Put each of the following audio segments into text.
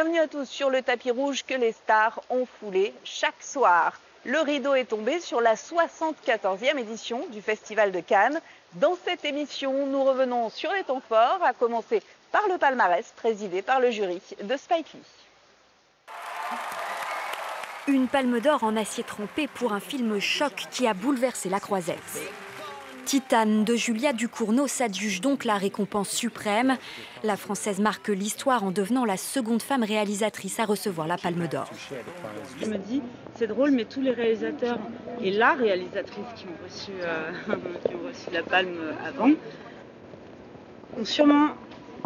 Bienvenue à tous sur le tapis rouge que les stars ont foulé chaque soir. Le rideau est tombé sur la 74e édition du Festival de Cannes. Dans cette émission, nous revenons sur les temps forts, à commencer par le palmarès présidé par le jury de Spike Lee. Une palme d'or en acier trempé pour un film choc qui a bouleversé la Croisette. Titane de Julia Ducournau s'adjuge donc la récompense suprême. La Française marque l'histoire en devenant la seconde femme réalisatrice à recevoir la Palme d'Or. Je me dis, c'est drôle, mais tous les réalisateurs et la réalisatrice qui ont reçu la Palme avant ont sûrement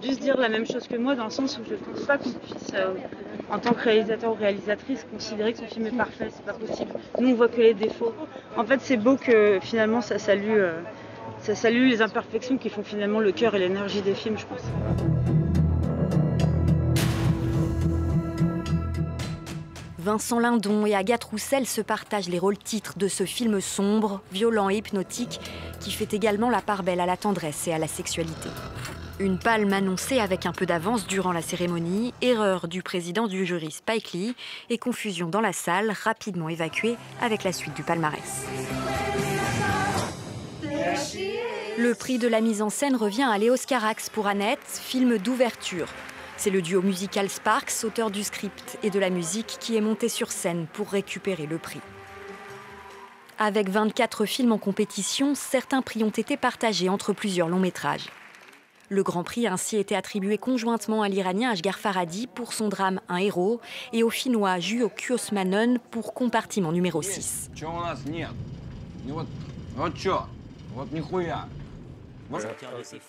dû se dire la même chose que moi, dans le sens où je ne pense pas qu'on puisse, en tant que réalisateur ou réalisatrice, considérer que son film est parfait. C'est pas possible. Nous, on voit que les défauts. En fait, c'est beau que finalement ça salue les imperfections qui font finalement le cœur et l'énergie des films, je pense. Vincent Lindon et Agathe Roussel se partagent les rôles titres de ce film sombre, violent et hypnotique qui fait également la part belle à la tendresse et à la sexualité. Une palme annoncée avec un peu d'avance durant la cérémonie, erreur du président du jury Spike Lee et confusion dans la salle, rapidement évacuée avec la suite du palmarès. Le prix de la mise en scène revient à Léos Carax pour Annette, film d'ouverture. C'est le duo musical Sparks, auteur du script et de la musique, qui est monté sur scène pour récupérer le prix. Avec 24 films en compétition, certains prix ont été partagés entre plusieurs longs métrages. Le Grand Prix a ainsi été attribué conjointement à l'Iranien Asghar Farhadi pour son drame Un héros et au Finnois Juho Kuosmanen pour Compartiment numéro 6.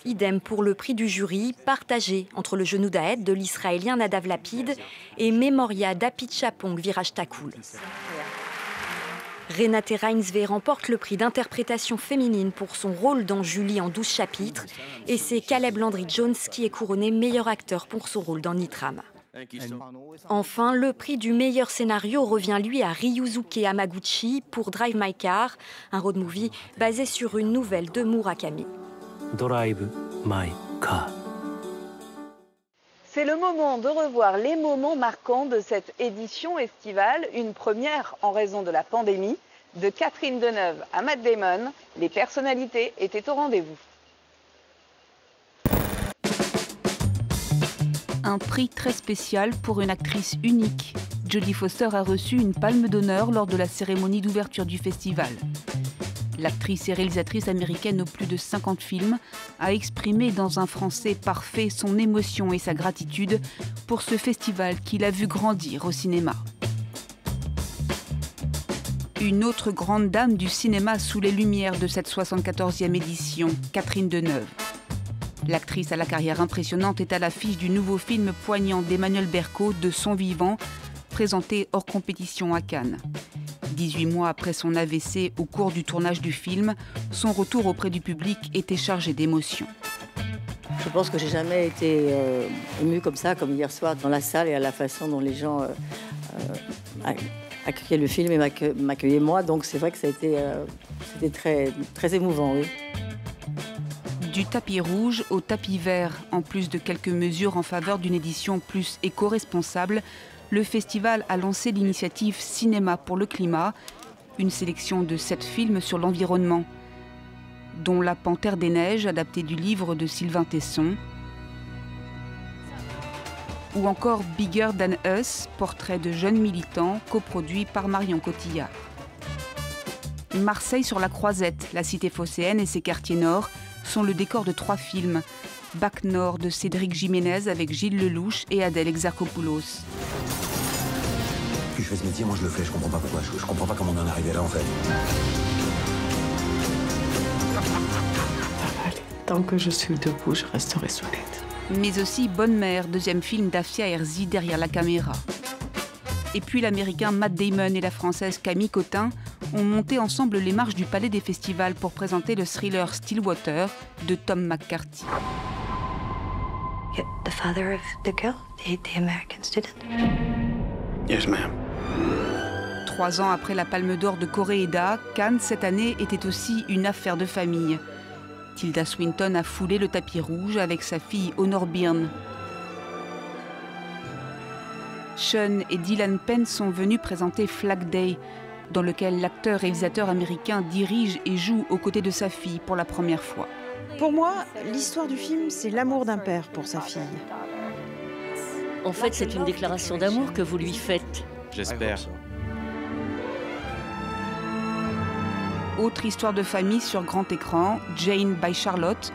Idem pour le prix du jury, partagé entre Le Genou d'Aed de l'Israélien Nadav Lapid et Memoria d'Apitchapong Viraj-Thakur. Renate Reinsve remporte le prix d'interprétation féminine pour son rôle dans Julie en 12 chapitres et c'est Caleb Landry Jones qui est couronné meilleur acteur pour son rôle dans Nitram. Enfin, le prix du meilleur scénario revient lui à Ryusuke Hamaguchi pour Drive My Car, un road movie basé sur une nouvelle de Murakami. Drive My Car. C'est le moment de revoir les moments marquants de cette édition estivale, une première en raison de la pandémie. De Catherine Deneuve à Matt Damon, les personnalités étaient au rendez-vous. Un prix très spécial pour une actrice unique. Jodie Foster a reçu une palme d'honneur lors de la cérémonie d'ouverture du festival. L'actrice et réalisatrice américaine aux plus de 50 films a exprimé dans un français parfait son émotion et sa gratitude pour ce festival qui l'a vu grandir au cinéma. Une autre grande dame du cinéma sous les lumières de cette 74e édition, Catherine Deneuve. L'actrice à la carrière impressionnante est à l'affiche du nouveau film poignant d'Emmanuel Berco, De son vivant, présenté hors compétition à Cannes. 18 mois après son AVC au cours du tournage du film, son retour auprès du public était chargé d'émotions. Je pense que j'ai jamais été émue comme ça, comme hier soir dans la salle et à la façon dont les gens accueillaient le film et m'accueillaient moi. Donc c'est vrai que ça a été c'était très, très émouvant, oui. Du tapis rouge au tapis vert, en plus de quelques mesures en faveur d'une édition plus éco-responsable, le festival a lancé l'initiative Cinéma pour le climat, une sélection de 7 films sur l'environnement, dont La Panthère des Neiges, adaptée du livre de Sylvain Tesson, ou encore Bigger Than Us, portrait de jeunes militants, coproduit par Marion Cotillard. Marseille sur la Croisette, la cité phocéenne et ses quartiers nord sont le décor de 3 films. Bac Nord de Cédric Jiménez avec Gilles Lelouch et Adèle Exarchopoulos. Puis je fais ce métier, moi je le fais, je comprends pas pourquoi, je comprends pas comment on en est arrivé là en fait. Allez, tant que je suis debout, je resterai solide. Mais aussi Bonne Mère, deuxième film d'Afia Herzi derrière la caméra. Et puis l'américain Matt Damon et la française Camille Cotin ont monté ensemble les marches du Palais des Festivals pour présenter le thriller Stillwater de Tom McCarthy. You're the father of the girl, the American student? Yes, ma'am. 3 ans après la Palme d'Or de Koreeda, Cannes cette année était aussi une affaire de famille. Tilda Swinton a foulé le tapis rouge avec sa fille Honor Byrne. Sean et Dylan Penn sont venus présenter Flag Day, dans lequel l'acteur-réalisateur américain dirige et joue aux côtés de sa fille pour la première fois. Pour moi, l'histoire du film, c'est l'amour d'un père pour sa fille. En fait, c'est une déclaration d'amour que vous lui faites. J'espère. Autre histoire de famille sur grand écran, Jane by Charlotte,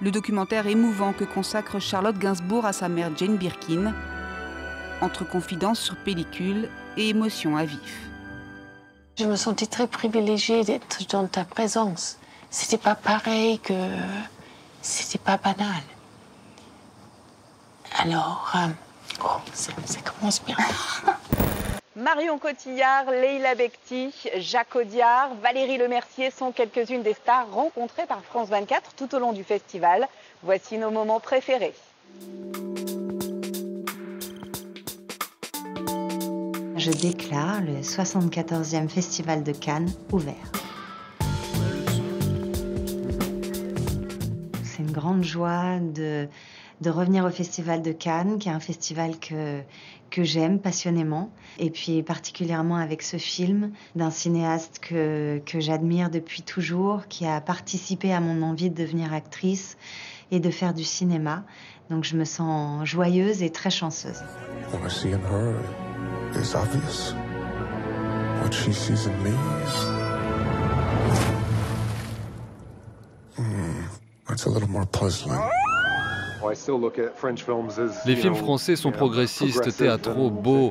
le documentaire émouvant que consacre Charlotte Gainsbourg à sa mère Jane Birkin, entre confidences sur pellicule et émotions à vif. Je me sentais très privilégiée d'être dans ta présence. C'était pas pareil que... C'était pas banal. Alors... ça commence bien. Marion Cotillard, Leila Bekti, Jacques Audiard, Valérie Lemercier sont quelques-unes des stars rencontrées par France 24 tout au long du festival. Voici nos moments préférés. Je déclare le 74e Festival de Cannes ouvert. C'est une grande joie de revenir au Festival de Cannes, qui est un festival que j'aime passionnément. Et puis particulièrement avec ce film d'un cinéaste que j'admire depuis toujours, qui a participé à mon envie de devenir actrice et de faire du cinéma. Donc je me sens joyeuse et très chanceuse. What I see in her is obvious. What she sees in me is... it's a little more puzzling. Les films français sont progressistes, théâtraux, beaux.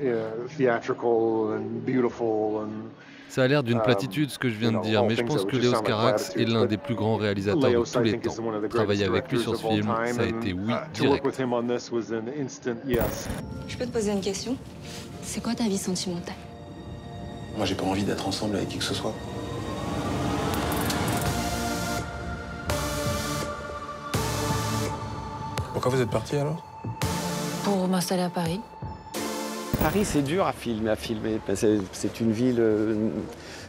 Ça a l'air d'une platitude ce que je viens de dire, mais je pense que Léos Carax est l'un des plus grands réalisateurs de tous les temps. Travailler avec lui sur ce film, ça a été oui direct. Je peux te poser une question? C'est quoi ta vie sentimentale? Moi, j'ai pas envie d'être ensemble avec qui que ce soit. Pourquoi vous êtes parti alors? Pour m'installer à Paris. Paris, c'est dur à filmer. C'est une ville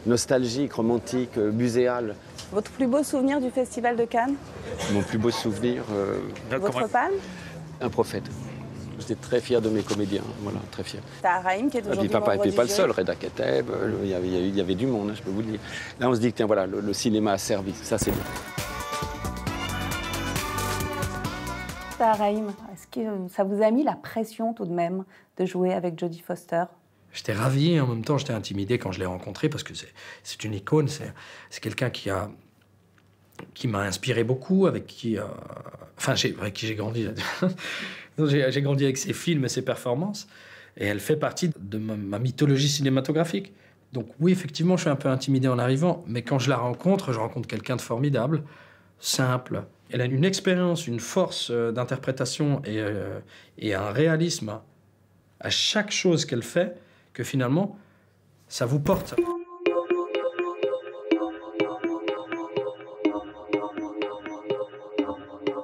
nostalgique, romantique, muséale. Votre plus beau souvenir du Festival de Cannes? Mon plus beau souvenir... Votre palme? Un prophète. J'étais très fier de mes comédiens, voilà, très fier. T'as Raïm qui est aujourd'hui membre du jury. Pas le seul, Reda Kateb, il y avait du monde, hein, je peux vous le dire. Là, on se dit que tiens, voilà, le cinéma a servi, ça c'est bien. Raïm, est-ce que ça vous a mis la pression tout de même de jouer avec Jodie Foster? J'étais ravi et en même temps j'étais intimidé quand je l'ai rencontré parce que c'est une icône, c'est quelqu'un qui m'a inspiré beaucoup, avec qui j'ai grandi. J'ai grandi avec ses films et ses performances et elle fait partie de ma mythologie cinématographique. Donc oui, effectivement, je suis un peu intimidé en arrivant, mais quand je la rencontre, je rencontre quelqu'un de formidable, simple. Elle a une expérience, une force d'interprétation et un réalisme à chaque chose qu'elle fait que finalement, ça vous porte.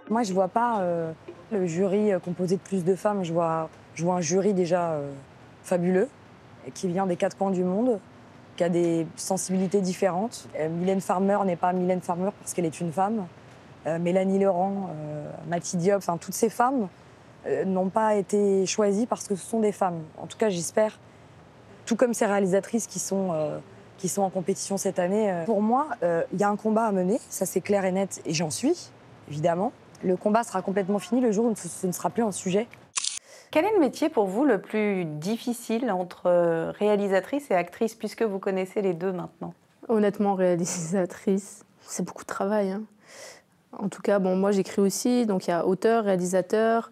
Moi, je vois pas le jury composé de plus de femmes. Je vois un jury déjà fabuleux, qui vient des quatre coins du monde, qui a des sensibilités différentes. Mylène Farmer n'est pas Mylène Farmer parce qu'elle est une femme. Mélanie Laurent, Mati Diop, enfin toutes ces femmes n'ont pas été choisies parce que ce sont des femmes. En tout cas, j'espère, tout comme ces réalisatrices qui sont en compétition cette année. Pour moi, il y a un combat à mener, ça c'est clair et net, et j'en suis, évidemment. Le combat sera complètement fini le jour où ce ne sera plus un sujet. Quel est le métier pour vous le plus difficile entre réalisatrice et actrice, puisque vous connaissez les deux maintenant? Honnêtement, réalisatrice, c'est beaucoup de travail, hein. En tout cas, moi j'écris aussi, donc il y a auteur, réalisateur.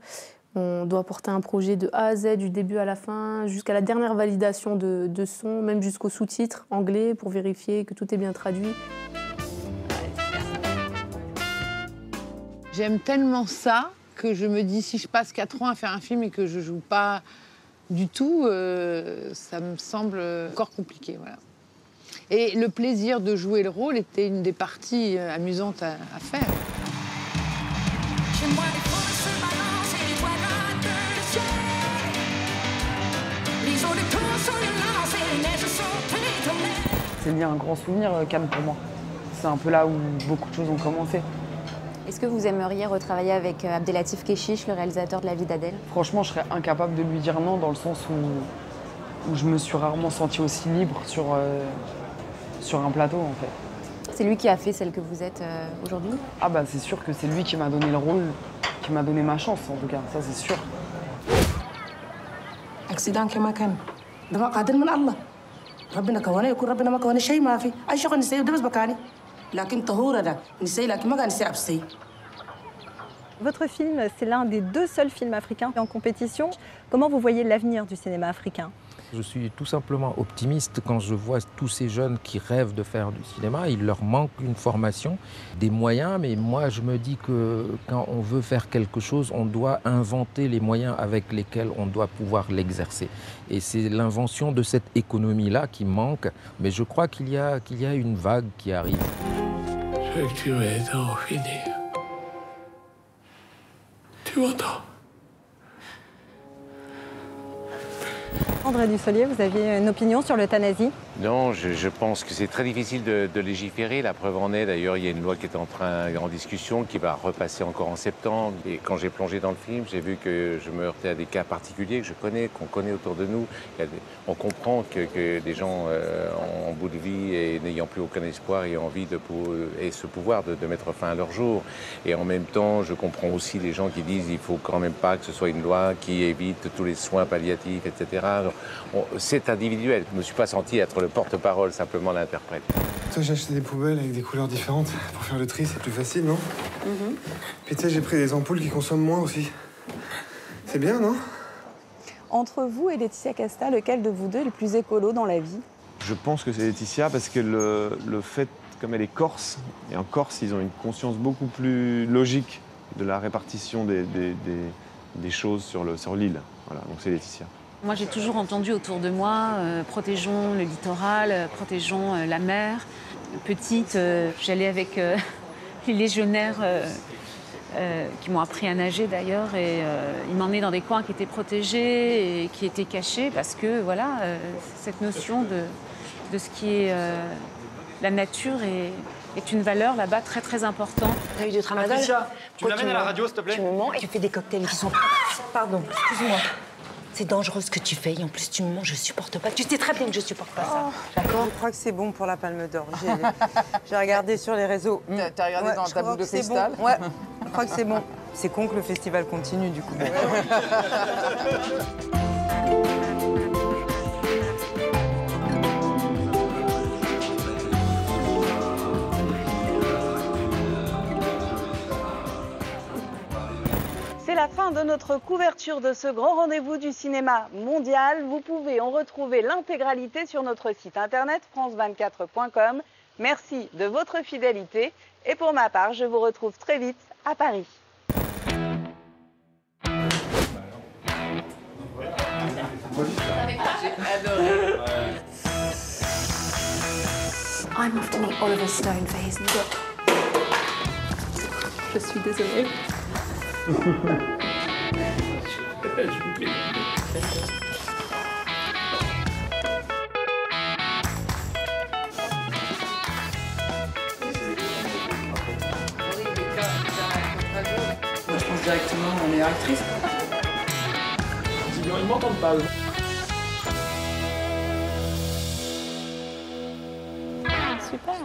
On doit porter un projet de A à Z, du début à la fin, jusqu'à la dernière validation de son, même jusqu'aux sous-titres anglais pour vérifier que tout est bien traduit. J'aime tellement ça que je me dis, si je passe 4 ans à faire un film et que je joue pas du tout, ça me semble encore compliqué, voilà. Et le plaisir de jouer le rôle était une des parties amusantes à faire. C'est bien un grand souvenir, Cannes, pour moi. C'est un peu là où beaucoup de choses ont commencé. Est-ce que vous aimeriez retravailler avec Abdelatif Kechiche, le réalisateur de La vie d'Adèle? Franchement, je serais incapable de lui dire non, dans le sens où je me suis rarement senti aussi libre sur un plateau, en fait. C'est lui qui a fait celle que vous êtes aujourd'hui? Ah bah c'est sûr que c'est lui qui m'a donné le rôle, qui m'a donné ma chance, en tout cas, ça c'est sûr. accident كما كان ده قادر من الله ربنا كونه يكون ربنا ما كونه شيء ما في اي شغل نسوي ده بس بكاني لكن طهوره ده نسوي لكن ما كان نسوي ابسي. Votre film, c'est l'un des 2 seuls films africains en compétition. Comment vous voyez l'avenir du cinéma africain? Je suis tout simplement optimiste quand je vois tous ces jeunes qui rêvent de faire du cinéma. Il leur manque une formation, des moyens, mais moi je me dis que quand on veut faire quelque chose, on doit inventer les moyens avec lesquels on doit pouvoir l'exercer. Et c'est l'invention de cette économie-là qui manque, mais je crois qu'il y a une vague qui arrive. Tu es donc fini. Tu entends? André Dussolier, vous aviez une opinion sur l'euthanasie? Non, je pense que c'est très difficile de légiférer. La preuve en est, d'ailleurs, il y a une loi qui est en discussion, qui va repasser encore en septembre. Et quand j'ai plongé dans le film, j'ai vu que je me heurtais à des cas particuliers que je connais, qu'on connaît autour de nous. On comprend que des gens en bout de vie et n'ayant plus aucun espoir aient envie et ce pouvoir de mettre fin à leur jour. Et en même temps, je comprends aussi les gens qui disent qu'il ne faut quand même pas que ce soit une loi qui évite tous les soins palliatifs, etc. C'est individuel. Je ne me suis pas senti être le porte-parole, simplement l'interprète. Toi, j'ai acheté des poubelles avec des couleurs différentes. Pour faire le tri, c'est plus facile, non? Puis tu sais, j'ai pris des ampoules qui consomment moins aussi. C'est bien, non? Entre vous et Laetitia Casta, lequel de vous deux est le plus écolo dans la vie? Je pense que c'est Laetitia parce que le fait, comme elle est corse, et en Corse, ils ont une conscience beaucoup plus logique de la répartition des choses sur l'île. Voilà, donc c'est Laetitia. Moi, j'ai toujours entendu autour de moi, protégeons le littoral, protégeons la mer. Petite, j'allais avec les légionnaires qui m'ont appris à nager d'ailleurs, et ils m'emmenaient dans des coins qui étaient protégés et qui étaient cachés parce que, voilà, cette notion de ce qui est la nature est une valeur là-bas très très importante. T'as eu du tramadol? Patricia, tu m'amènes à la radio, s'il te plaît? Tu me mens et tu fais des cocktails qui sont... Pardon, excuse-moi. C'est dangereux ce que tu fais et en plus tu me mens, je supporte pas. Tu sais très bien que je supporte pas ça. D'accord. Je crois que c'est bon pour la Palme d'Or. J'ai regardé sur les réseaux. T'as regardé dans ta boule de cristal? Bon. Ouais, je crois que c'est bon. C'est con que le festival continue du coup. C'est la fin de notre couverture de ce grand rendez-vous du cinéma mondial. Vous pouvez en retrouver l'intégralité sur notre site internet france24.com. Merci de votre fidélité et pour ma part, je vous retrouve très vite à Paris. J'ai adoré. I'm off to meet Oliver Stone for his new book. Je suis désolée. Moi, je pense directement à meilleure actrice. Ils m'entendent pas, eux. Super.